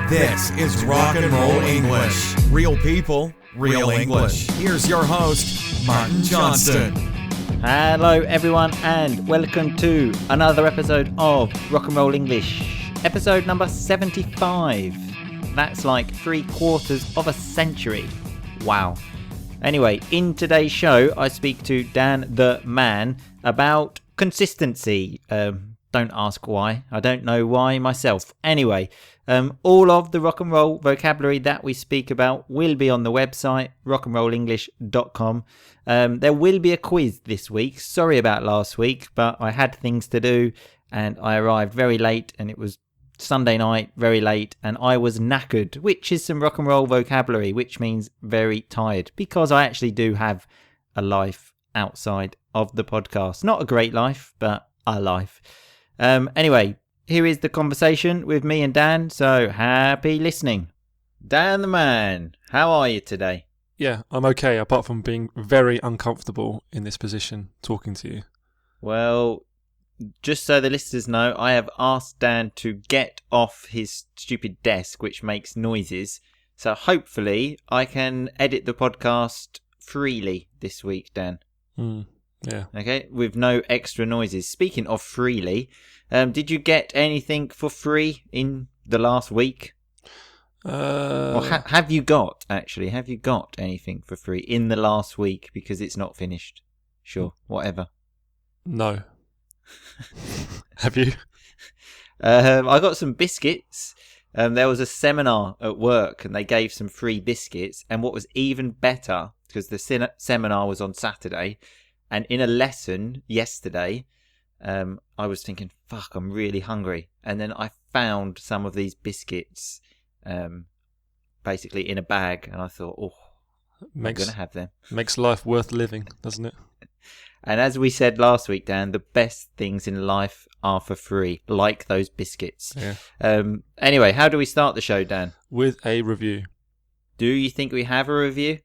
This is Rock and Roll English. Real people, real English. Here's your host, Martin Johnston. Hello everyone and welcome to another episode of Rock and Roll English. Episode number 75. That's like 3/4 of a century. Wow. Anyway, in today's show, I speak to Dan the Man about consistency. Don't ask why. I don't know why myself. Anyway, all of the rock and roll vocabulary that we speak about will be on the website, rockandrollenglish.com. There will be a quiz this week. Sorry about last week, but I had things to do and I arrived very late and it was Sunday night, very late, and I was knackered, which is some rock and roll vocabulary, which means very tired, because I actually do have a life outside of the podcast. Not a great life, but a life. Anyway, here is the conversation with me and Dan, so happy listening. Dan the Man, how are you today? Yeah, I'm okay, apart from being very uncomfortable in this position talking to you. Well, just so the listeners know, I have asked Dan to get off his stupid desk, which makes noises. So hopefully I can edit the podcast freely this week, Dan. Yeah. Okay, with no extra noises. Speaking of freely, did you get anything for free in the last week? Or have you got anything for free in the last week? Because it's not finished. Sure, whatever. No. Have you? I got some biscuits. There was a seminar at work and they gave some free biscuits. And what was even better, because the seminar was on Saturday, and in a lesson yesterday, I was thinking, fuck, I'm really hungry. And then I found some of these biscuits basically in a bag. And I thought, I'm going to have them. Makes life worth living, doesn't it? And as we said last week, Dan, the best things in life are for free, like those biscuits. Yeah. Anyway, how do we start the show, Dan? With a review. Do you think we have a review?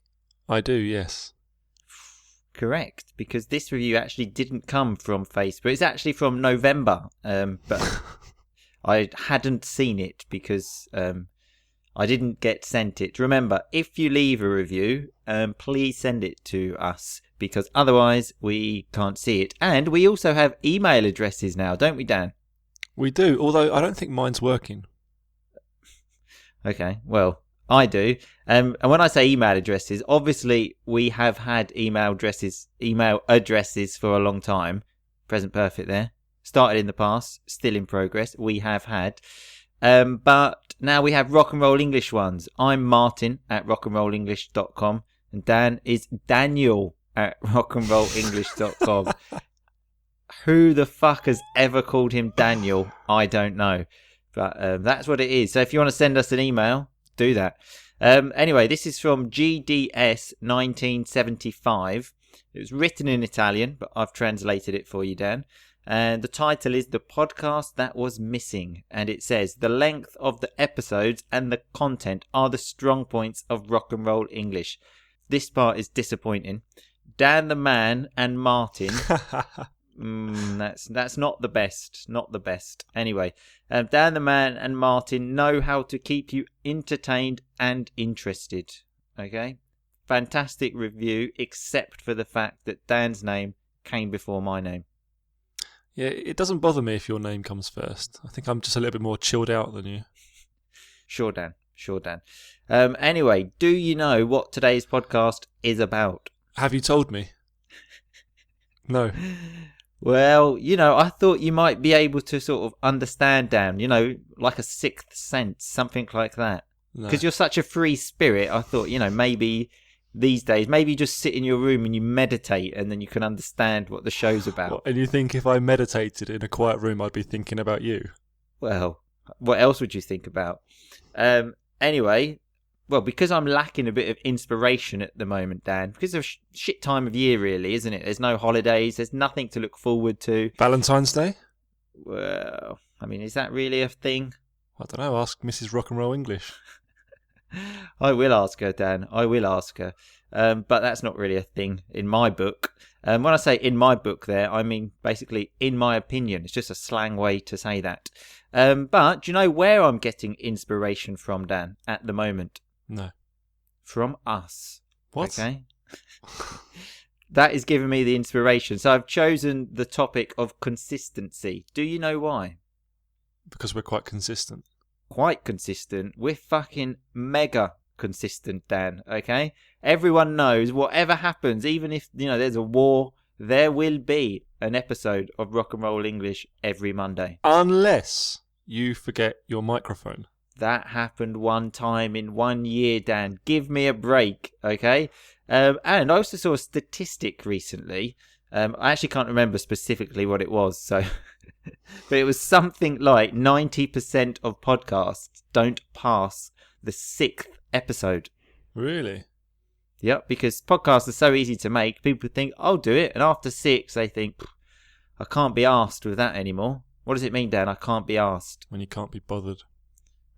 I do, yes. Correct, because this review actually didn't come from Facebook. It's actually from November, but I hadn't seen it because I didn't get sent it. Remember, if you leave a review, please send it to us, because otherwise we can't see it. And we also have email addresses now, don't we, Dan? We do, although I don't think mine's working. Okay, well, I do. And when I say email addresses, obviously we have had email addresses for a long time. Present perfect there. Started in the past, still in progress. We have had. But now we have rock and roll English ones. I'm Martin at rockandrollenglish.com and Dan is Daniel at rockandrollenglish.com. Who the fuck has ever called him Daniel? I don't know. But that's what it is. So if you want to send us an email, do that. Anyway, this is from GDS 1975. It was written in Italian, but I've translated it for you, Dan. And the title is The Podcast That Was Missing. And it says, the length of the episodes and the content are the strong points of rock and roll English. This part is disappointing. Dan the Man and Martin. That's not the best. Not the best. Anyway, Dan the Man and Martin know how to keep you entertained and interested. Okay? Fantastic review, except for the fact that Dan's name came before my name. Yeah, it doesn't bother me if your name comes first. I think I'm just a little bit more chilled out than you. Sure, Dan. Anyway, do you know what today's podcast is about? Have you told me? No. Well, I thought you might be able to sort of understand, Dan, like a sixth sense, something like that. Because you're such a free spirit, I thought, maybe these days, maybe you just sit in your room and you meditate and then you can understand what the show's about. And you think if I meditated in a quiet room, I'd be thinking about you? Well, what else would you think about? Anyway, well, because I'm lacking a bit of inspiration at the moment, Dan, because of shit time of year, really, isn't it? There's no holidays. There's nothing to look forward to. Valentine's Day? Well, I mean, is that really a thing? I don't know. Ask Mrs. Rock and Roll English. I will ask her, Dan. I will ask her. But that's not really a thing in my book. When I say in my book there, I mean basically in my opinion. It's just a slang way to say that. But do you know where I'm getting inspiration from, Dan, at the moment? No. From us. What? Okay. That is giving me the inspiration. So I've chosen the topic of consistency. Do you know why? Because we're quite consistent. Quite consistent. We're fucking mega consistent, Dan. Okay? Everyone knows whatever happens, even if, there's a war, there will be an episode of Rock and Roll English every Monday. Unless you forget your microphone. That happened one time in 1 year, Dan. Give me a break, okay? And I also saw a statistic recently. I actually can't remember specifically what it was, so but it was something like 90% of podcasts don't pass the 6th episode. Really? Yep, because podcasts are so easy to make. People think, I'll do it. And after 6, they think, I can't be arsed with that anymore. What does it mean, Dan? I can't be arsed. When you can't be bothered.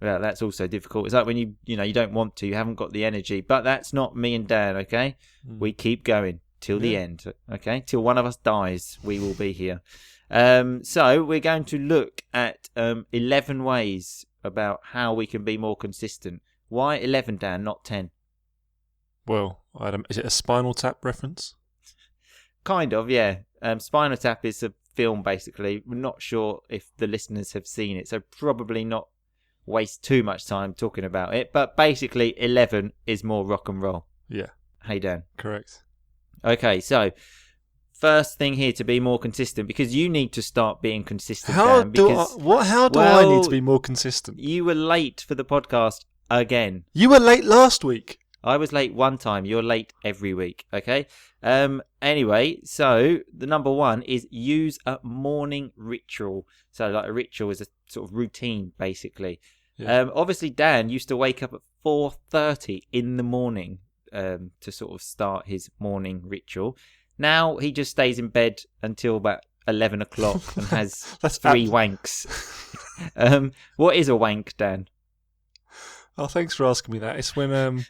Well, that's also difficult. It's like when you don't want to, you haven't got the energy. But that's not me and Dan, okay? We keep going till the end, okay? Till one of us dies, we will be here. So we're going to look at 11 ways about how we can be more consistent. Why 11, Dan, not 10? Well, is it a Spinal Tap reference? Kind of, yeah. Spinal Tap is a film, basically. We're not sure if the listeners have seen it, so probably not waste too much time talking about it. But basically, 11 is more rock and roll. Yeah. Hey, Dan. Correct. Okay, so first thing here to be more consistent, because you need to start being consistent, How Dan. do I need to Well, be more consistent? You were late for the podcast again. You were late last week. I was late one time. You're late every week, okay? Anyway, so the number one is use a morning ritual. So like a ritual is a sort of routine, basically. Yeah. Obviously, Dan used to wake up at 4:30 in the morning to sort of start his morning ritual. Now he just stays in bed until about 11 o'clock and has three wanks. What is a wank, Dan? Oh, thanks for asking me that. It's when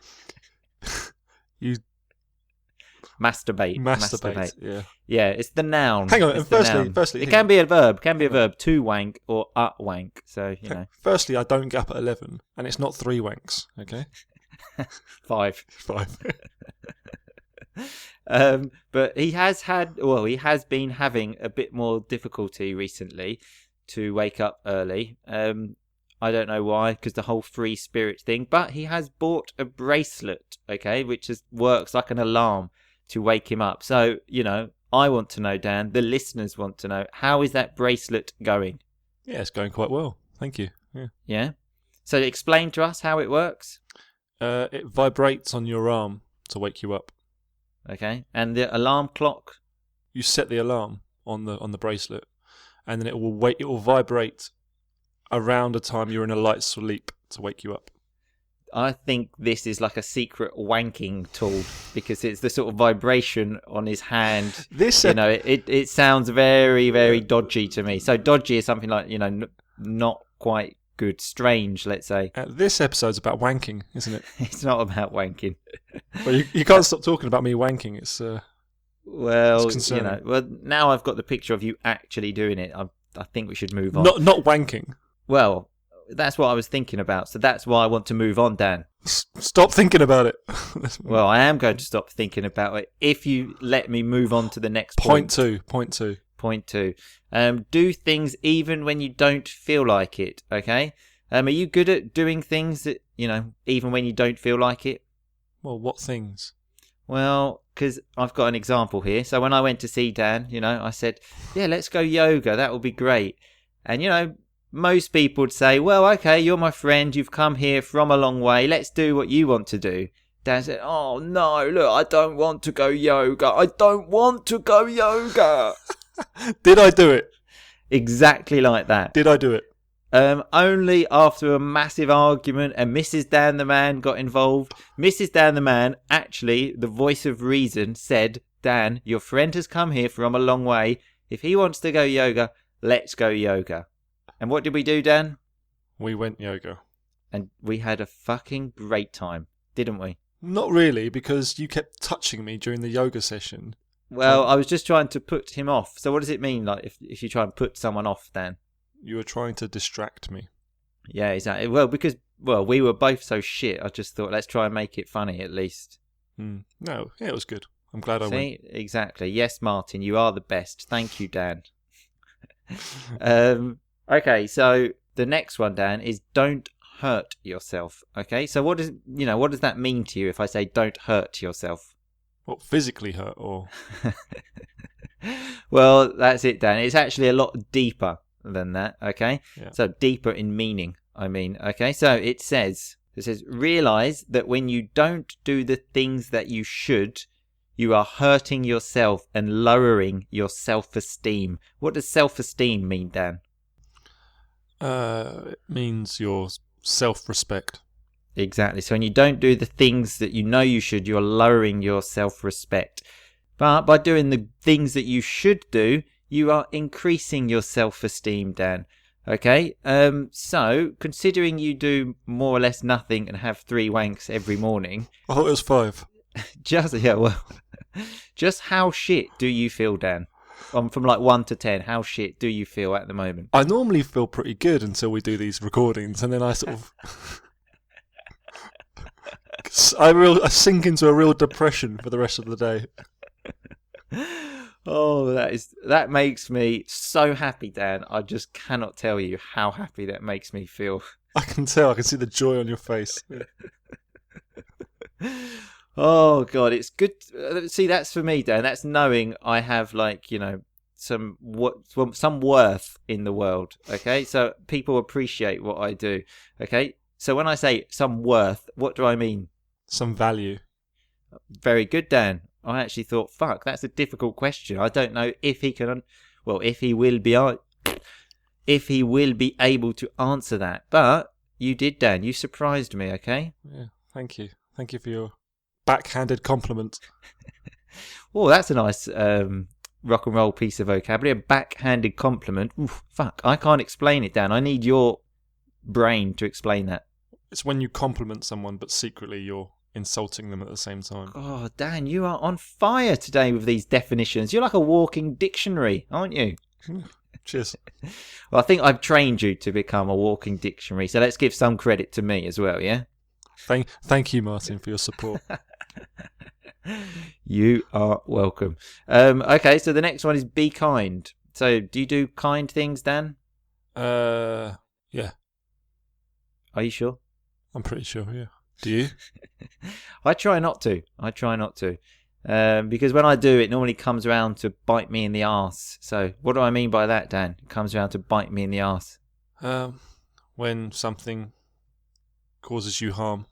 you Masturbate. Yeah. Yeah, it's the noun. Hang on. It's the Firstly, noun. It can be a verb. Can be a verb. To wank or wank. So Firstly, I don't get up at 11, and it's not 3 wanks. Okay. 5. 5. But he has been having a bit more difficulty recently to wake up early. I don't know why, because the whole free spirit thing. But he has bought a bracelet, okay, which works like an alarm to wake him up. So, I want to know, Dan, the listeners want to know, how is that bracelet going? Yeah, it's going quite well. Thank you. Yeah? So explain to us how it works. It vibrates on your arm to wake you up. Okay. And the alarm clock? You set the alarm on the bracelet, and then it will vibrate around a time you're in a light sleep to wake you up. I think this is like a secret wanking tool, because it's the sort of vibration on his hand. It sounds very, very dodgy to me. So dodgy is something like, not quite good, strange, let's say. This episode's about wanking, isn't it? It's not about wanking. Well, you can't stop talking about me wanking. It's concerning. Well, now I've got the picture of you actually doing it. I think we should move on. Not wanking. Well, that's what I was thinking about. So that's why I want to move on, Dan. Stop thinking about it. Well, I am going to stop thinking about it if you let me move on to the next point. Point two. Do things even when you don't feel like it, okay? Are you good at doing things that, even when you don't feel like it? Well, what things? Well, because I've got an example here. So when I went to see Dan, I said, yeah, let's go yoga. That would be great. And, most people would say, well, okay, you're my friend. You've come here from a long way. Let's do what you want to do. Dan said, oh, no, look, I don't want to go yoga. I don't want to go yoga. Did I do it? Exactly like that. Did I do it? Only after a massive argument and Mrs. Dan the Man got involved. Mrs. Dan the Man, actually, the voice of reason, said, Dan, your friend has come here from a long way. If he wants to go yoga, let's go yoga. And what did we do, Dan? We went yoga. And we had a fucking great time, didn't we? Not really, because you kept touching me during the yoga session. Well, I was just trying to put him off. So what does it mean, like, if you try and put someone off, Dan? You were trying to distract me. Yeah, exactly. Well, because we were both so shit. I just thought let's try and make it funny at least. No, yeah, it was good. I'm glad I won. See, exactly. Yes, Martin, you are the best. Thank you, Dan. Okay, so the next one, Dan, is don't hurt yourself. Okay, so what does that mean to you if I say don't hurt yourself? What, physically hurt or? Well, that's it, Dan. It's actually a lot deeper than that. Okay, Yeah. So deeper in meaning. I mean, okay. So it says realize that when you don't do the things that you should, you are hurting yourself and lowering your self-esteem. What does self-esteem mean, Dan? It means your self-respect. Exactly. So when you don't do the things that you know you should, you're lowering your self-respect. But by doing the things that you should do, you are increasing your self-esteem, Dan. Okay? So, considering you do more or less nothing and have 3 wanks every morning... I thought it was 5. Just how shit do you feel, Dan? From like 1 to 10, how shit do you feel at the moment? I normally feel pretty good until we do these recordings, and then I sort of... I sink into a real depression for the rest of the day. Oh, that makes me so happy, Dan. I just cannot tell you how happy that makes me feel. I can tell. I can see the joy on your face. Oh God, it's good. See, that's for me, Dan. That's knowing I have some worth in the world. Okay, so people appreciate what I do. Okay, so when I say some worth, what do I mean? Some value. Very good, Dan. I actually thought, fuck, that's a difficult question. I don't know if he can, if he will be able to answer that. But you did, Dan. You surprised me. Okay. Yeah. Thank you. Thank you for your backhanded compliment. Oh, that's a nice rock and roll piece of vocabulary. A backhanded compliment. Oof, fuck, I can't explain it, Dan. I need your brain to explain that. It's when you compliment someone, but secretly you're insulting them at the same time. Oh, Dan, you are on fire today with these definitions. You're like a walking dictionary, aren't you? Cheers. Well, I think I've trained you to become a walking dictionary, so let's give some credit to me as well, yeah? Thank you, Martin, for your support. You are welcome. Okay, so the next one is be kind. So, do you do kind things, Dan? Yeah. Are you sure? I'm pretty sure, yeah. Do you? I try not to. Because when I do, it normally comes around to bite me in the arse. So, what do I mean by that, Dan? It comes around to bite me in the arse. When something causes you harm.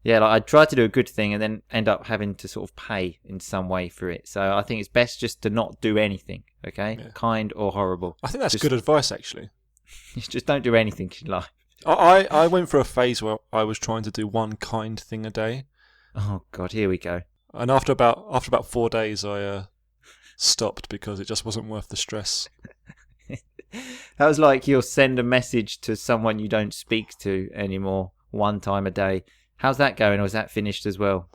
Yeah, like I try to do a good thing and then end up having to sort of pay in some way for it. So I think it's best just to not do anything, okay? Yeah. Kind or horrible. I think that's good advice, actually. Just don't do anything in life. I went through a phase where I was trying to do one kind thing a day. Oh, God, here we go. And after about 4 days, I stopped because it just wasn't worth the stress. That was like you'll send a message to someone you don't speak to anymore 1 time a day. How's that going, or is that finished as well?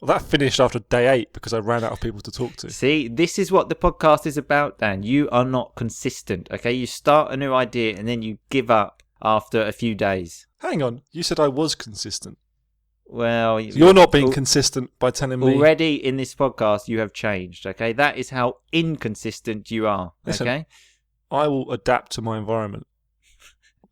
Well, that finished after day 8 because I ran out of people to talk to. See, this is what the podcast is about, Dan. You are not consistent, okay? You start a new idea and then you give up after a few days. Hang on, you said I was consistent. Well, you're not being consistent by telling me. Already in this podcast, you have changed, okay? That is how inconsistent you are, Listen, okay? I will adapt to my environment.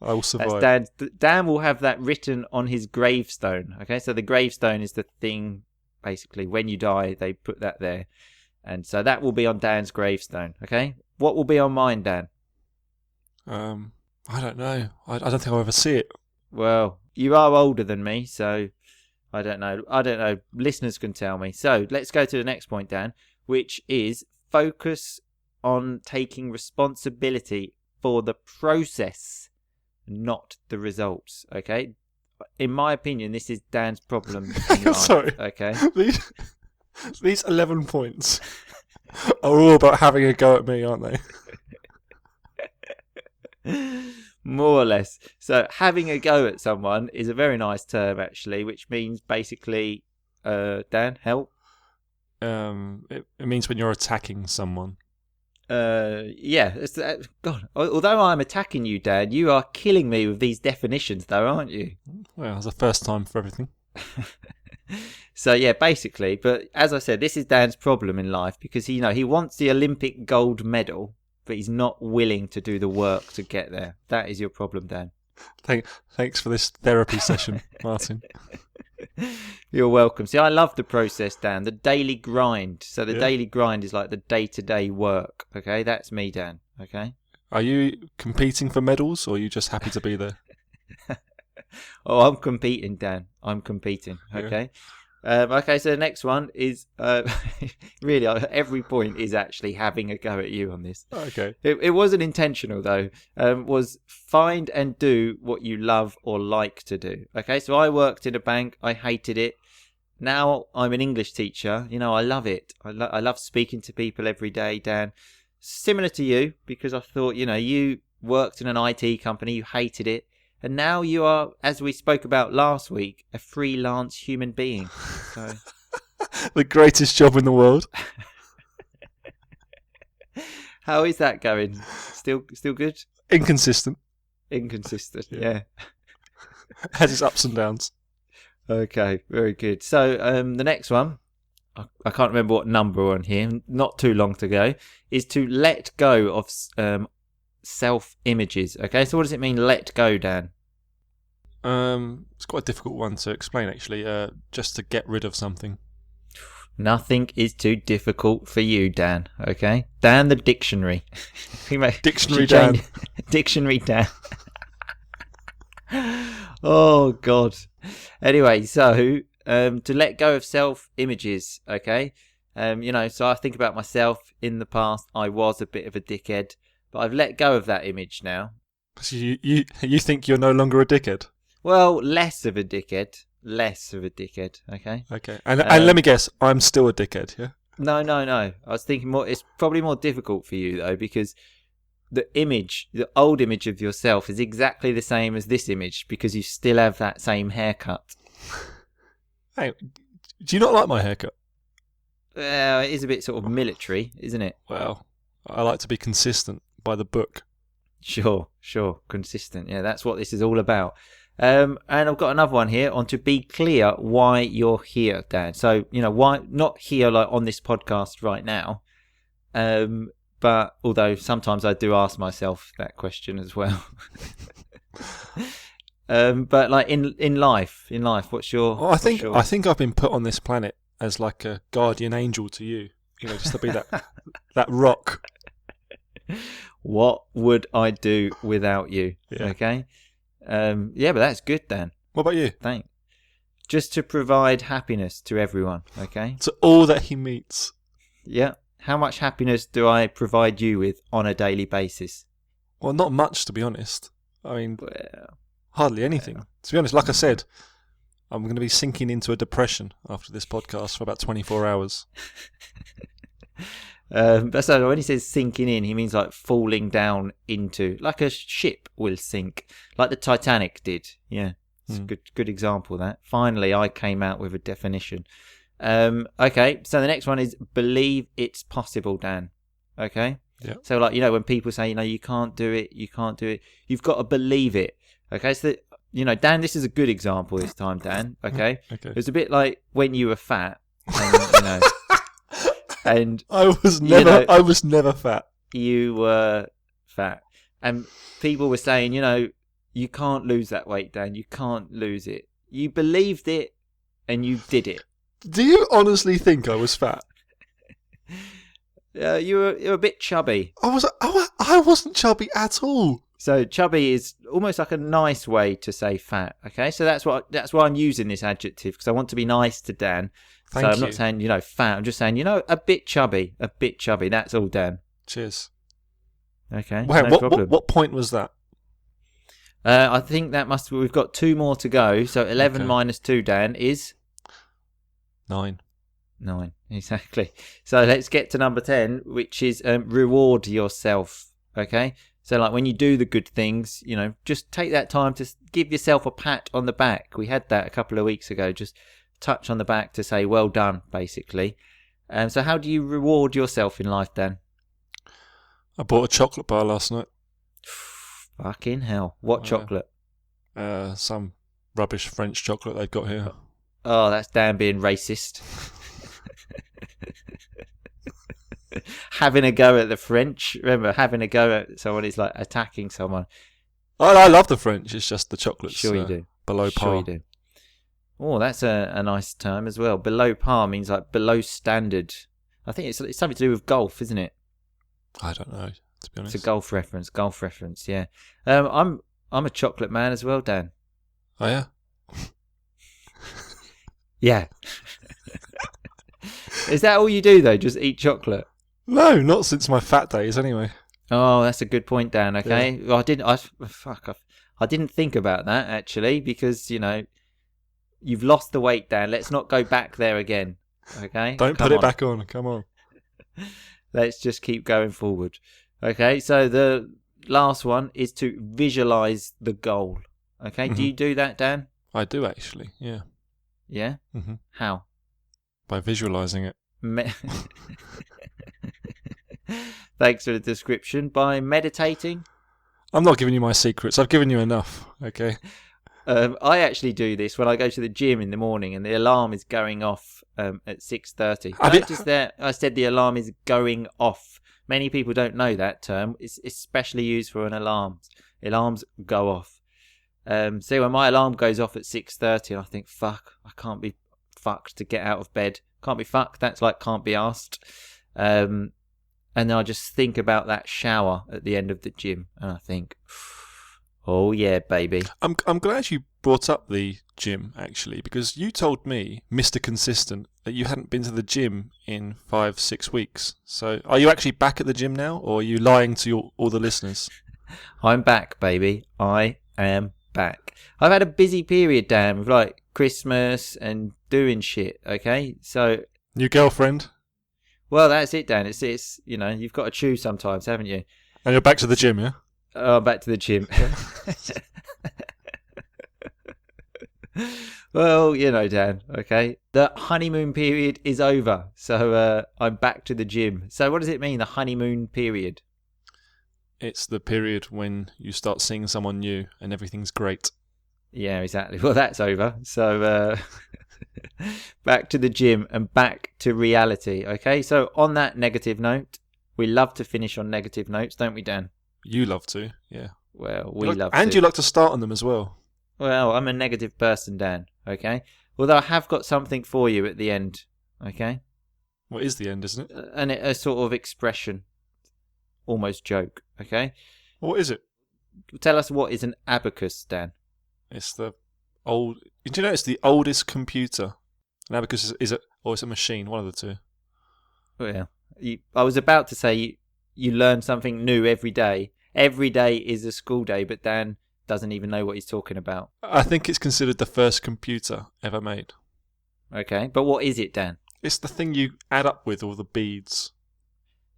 I will survive. That's Dan will have that written on his gravestone, okay? So the gravestone is the thing, basically, when you die, they put that there. And so that will be on Dan's gravestone, okay? What will be on mine, Dan? I don't know. I don't think I'll ever see it. Well, you are older than me, so I don't know. Listeners can tell me. So let's go to the next point, Dan, which is focus on taking responsibility for the process, not the results. Okay? In my opinion, this is Dan's problem. Sorry. Okay. These 11 points are all about having a go at me, aren't they? More or less. So having a go at someone is a very nice term, actually, which means basically, Dan, help. It means when you're attacking someone. Yeah. God, although I'm attacking you, Dan, you are killing me with these definitions, though, aren't you? Well, it's the first time for everything. So yeah, basically, but as I said, this is Dan's problem in life because he wants the Olympic gold medal, but he's not willing to do the work to get there. That is your problem, Dan. Thanks for this therapy session, Martin. You're welcome. See, I love the process, Dan, the daily grind. So the daily grind is like the day-to-day work, okay? That's me, Dan, okay? Are you competing for medals, or are you just happy to be there? Oh, I'm competing, Dan. I'm competing, okay? Okay, so the next one is really every point is actually having a go at you on this. Okay. It wasn't intentional though. Was find and do what you love or like to do. Okay, so I worked in a bank. I hated it. Now I'm an English teacher. I love it. I love speaking to people every day, Dan. Similar to you, because I thought you worked in an IT company. You hated it. And now you are, as we spoke about last week, a freelance human being. So. The greatest job in the world. How is that going? Still good? Inconsistent. Yeah. Has its ups and downs. Okay, very good. So the next one, I can't remember what number we're on here, not too long to go, is to let go of self-images. Okay, so what does it mean, let go, Dan? It's quite a difficult one to explain, actually. Just to get rid of something. Nothing is too difficult for you, Dan. Okay, Dan the dictionary. Dictionary Dan. Dictionary Dan. Oh God. Anyway, so to let go of self-images. Okay, so I think about myself in the past. I was a bit of a dickhead, but I've let go of that image now. So you think you're no longer a dickhead? Well, less of a dickhead. Okay. Okay. And let me guess, I'm still a dickhead, yeah? No. I was thinking more. It's probably more difficult for you though, because the old image of yourself is exactly the same as this image because you still have that same haircut. Hey, do you not like my haircut? It is a bit sort of military, isn't it? Well, I like to be consistent by the book. Sure. Consistent. Yeah, that's what this is all about. And I've got another one here on to be clear why you're here, Dan. So, why not here like on this podcast right now? But although sometimes I do ask myself that question as well. But like in life, what's your? Well, I think I've been put on this planet as like a guardian angel to you. Just to be that rock. What would I do without you? Yeah. Okay. Yeah, but that's good, Dan. What about you? Thanks. Just to provide happiness to everyone, okay? To all that he meets. Yeah. How much happiness do I provide you with on a daily basis? Well, not much, to be honest. I mean, hardly anything. To be honest, like I said, I'm going to be sinking into a depression after this podcast for about 24 hours. So when he says sinking in, he means like falling down into, like a ship will sink, like the Titanic did. Yeah, it's a good example of that. Finally, I came out with a definition. Okay, so the next one is believe it's possible, Dan. Okay? Yeah. So like, when people say, you can't do it, you've got to believe it. Okay, so, Dan, this is a good example this time, Dan. Okay? Okay. It was a bit like when you were fat, and, and I was never fat. You were fat. And people were saying, you can't lose that weight, Dan. You can't lose it. You believed it and you did it. Do you honestly think I was fat? You're a bit chubby. I wasn't chubby at all. So chubby is almost like a nice way to say fat. Okay, so that's why I'm using this adjective, because I want to be nice to Dan. Thank you. I'm not saying fat. I'm just saying a bit chubby. That's all, Dan. Cheers. Okay. Wait, no problem. what point was that? I think we've got 2 more to go. So 11 minus 2, Dan, is 9. 9, exactly. So let's get to number 10, which is reward yourself. Okay. So like when you do the good things, just take that time to give yourself a pat on the back. We had that a couple of weeks ago. Just touch on the back to say well done, basically. So how do you reward yourself in life, Dan? I bought a chocolate bar last night. Fucking hell. What chocolate? Some rubbish French chocolate they've got here. Oh, that's Dan being racist. Having a go at the French. Remember, having a go at someone is like attacking someone. I love the French. It's just the chocolate's Sure you do. below par. Sure you do. Oh, that's a nice term as well. Below par means like below standard. I think it's something to do with golf, isn't it? I don't know, to be honest. It's a golf reference, yeah. I'm a chocolate man as well, Dan. Oh, yeah? Yeah. Is that all you do, though? Just eat chocolate? No, not since my fat days, anyway. Oh, that's a good point, Dan. Okay, Yeah. well, I didn't think about that actually because you've lost the weight, Dan. Let's not go back there again. Okay, Don't put it back on. Come on. Let's just keep going forward. Okay, so the last one is to visualize the goal. Okay, do you do that, Dan? I do, actually, yeah. Yeah? Mm-hmm. How? By visualising it. Thanks for the description. By meditating? I'm not giving you my secrets. I've given you enough, okay? I actually do this when I go to the gym in the morning and the alarm is going off at 6:30. Notice there I said the alarm is going off. Many people don't know that term. It's especially used for an alarm. Alarms go off. So when my alarm goes off at 6:30, I think, fuck, I can't be fucked to get out of bed. Can't be fucked. That's like can't be asked. And then I just think about that shower at the end of the gym, and I think, oh yeah, baby. I'm glad you brought up the gym, actually, because you told me, Mr. Consistent, that you hadn't been to the gym in 5-6 weeks. So are you actually back at the gym now, or are you lying to all the listeners? I'm back, baby. I am back. I've had a busy period, Dan, with like Christmas and doing shit, okay? So... New girlfriend? Well, that's it, Dan. It's you've got to choose sometimes, haven't you? And you're back to the gym, yeah? Oh, back to the gym. Well, Dan, okay? The honeymoon period is over, so I'm back to the gym. So what does it mean, the honeymoon period? It's the period when you start seeing someone new and everything's great. Yeah, exactly. Well, that's over. So back to the gym and back to reality, okay? So on that negative note, we love to finish on negative notes, don't we, Dan? You love to, yeah. Well, we love to. And you like to start on them as well. Well, I'm a negative person, Dan, okay? Although I have got something for you at the end, okay? What is the end, isn't it? And a sort of expression, almost joke, okay? What is it? Tell us what is an abacus, Dan. It's the old... Do you know it's the oldest computer? An abacus is it, or it's a machine, one of the two. Well, I was about to say you learn something new every day. Every day is a school day, but Dan doesn't even know what he's talking about. I think it's considered the first computer ever made. Okay, but what is it, Dan? It's the thing you add up with all the beads.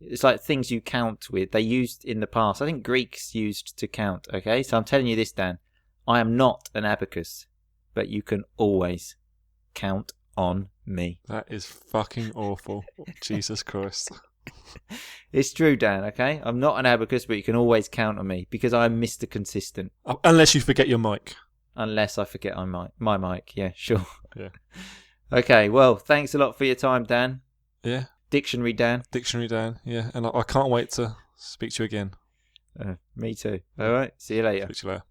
It's like things you count with. They used in the past. I think Greeks used to count, okay? So I'm telling you this, Dan. I am not an abacus, but you can always count on me. That is fucking awful. Jesus Christ. It's true, Dan, okay? I'm not an abacus, but you can always count on me because I'm Mr. Consistent. Unless you forget your mic. Unless I forget my mic, yeah, sure. Yeah. Okay, well, thanks a lot for your time, Dan. Yeah. Dictionary Dan, yeah. And I can't wait to speak to you again. Me too. All right, see you later. Speak to you later.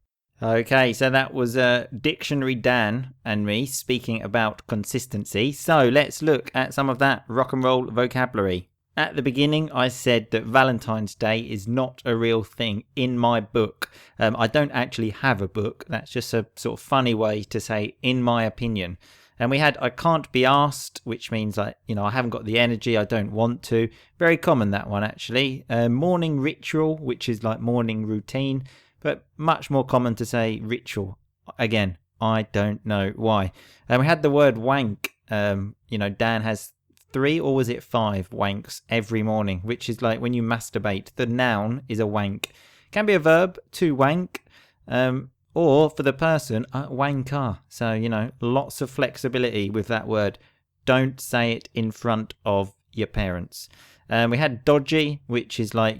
Okay, so that was Dictionary Dan and me speaking about consistency. So let's look at some of that rock and roll vocabulary. At the beginning, I said that Valentine's Day is not a real thing in my book. I don't actually have a book. That's just a sort of funny way to say, in my opinion. And we had I can't be asked, which means I haven't got the energy, I don't want to. Very common, that one, actually. Morning ritual, which is like morning routine, but much more common to say ritual. Again, I don't know why. And we had the word wank. Dan has 3 or was it 5 wanks every morning, which is like when you masturbate. The noun is a wank. Can be a verb, to wank. Or for the person, wanker. So, lots of flexibility with that word. Don't say it in front of your parents. We had dodgy, which is like,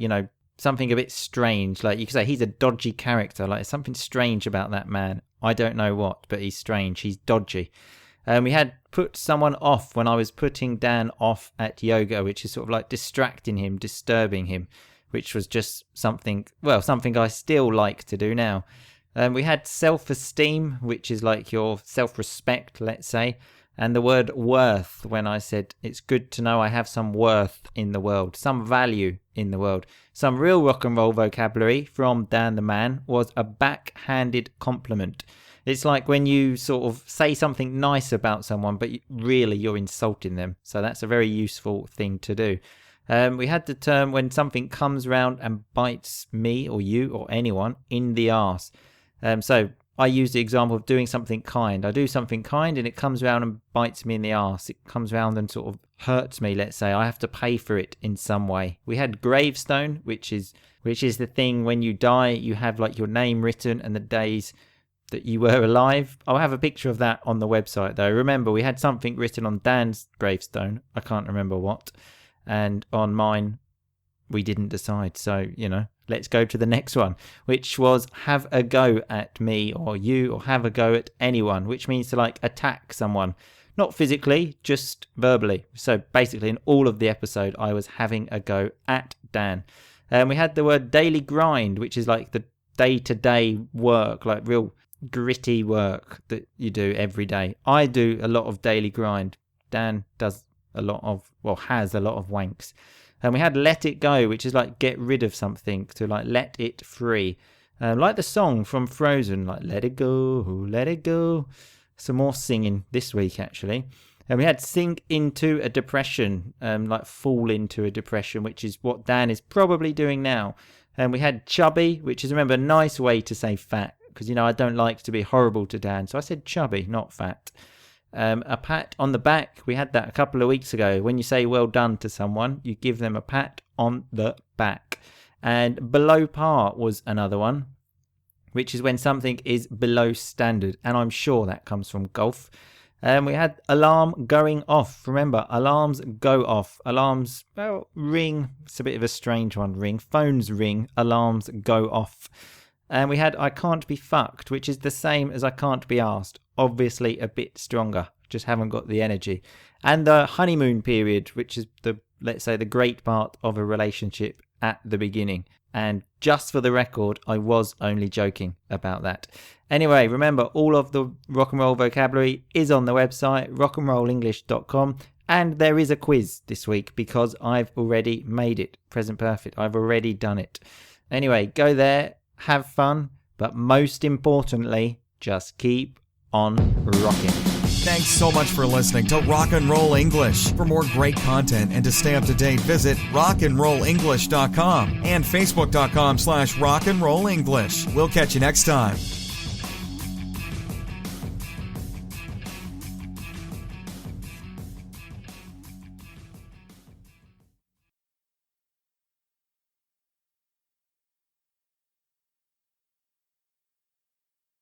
something a bit strange. Like you could say he's a dodgy character. Like, there's something strange about that man. I don't know what, but he's strange. He's dodgy. We had put someone off when I was putting Dan off at yoga, which is sort of like distracting him, disturbing him, which was just something I still like to do now. We had self-esteem, which is like your self-respect, let's say, and the word worth, when I said it's good to know I have some worth in the world, some value in the world. Some real rock and roll vocabulary from Dan the Man was a backhanded compliment. It's like when you sort of say something nice about someone, but really you're insulting them. So that's a very useful thing to do. We had the term when something comes round and bites me or you or anyone in the arse. So I use the example of doing something kind. I do something kind and it comes round and bites me in the arse. It comes round and sort of hurts me, let's say. I have to pay for it in some way. We had gravestone, which is the thing when you die, you have like your name written and the days that you were alive. I'll have a picture of that on the website though. Remember, we had something written on Dan's gravestone. I can't remember what. And on mine, we didn't decide. So, let's go to the next one, which was have a go at me or you, or have a go at anyone, which means to like attack someone. Not physically, just verbally. So basically in all of the episode, I was having a go at Dan. We had the word daily grind, which is like the day-to-day work, like real gritty work that you do every day. I do a lot of daily grind. Dan does has a lot of wanks. And we had let it go, which is like get rid of something, to like let it free. Like the song from Frozen, like let it go, let it go. Some more singing this week actually. And we had sink into a depression, like fall into a depression, which is what Dan is probably doing now. And we had chubby, which is, remember, a nice way to say fat. Because, I don't like to be horrible to Dan. So I said chubby, not fat. A pat on the back. We had that a couple of weeks ago. When you say well done to someone, you give them a pat on the back. And below par was another one, which is when something is below standard. And I'm sure that comes from golf. We had alarm going off. Remember, alarms go off. Alarms, ring. It's a bit of a strange one, ring. Phones ring. Alarms go off. And we had I can't be fucked, which is the same as I can't be asked. Obviously a bit stronger. Just haven't got the energy. And the honeymoon period, which is let's say the great part of a relationship at the beginning. And just for the record, I was only joking about that. Anyway, remember, all of the rock and roll vocabulary is on the website, rockandrollenglish.com. And there is a quiz this week because I've already made it. Present perfect. I've already done it. Anyway, go there. Have fun, but most importantly, just keep on rocking. Thanks so much for listening to Rock and Roll English. For more great content and to stay up to date, visit rockandrollenglish.com and facebook.com/rockandrollenglish. We'll catch you next time.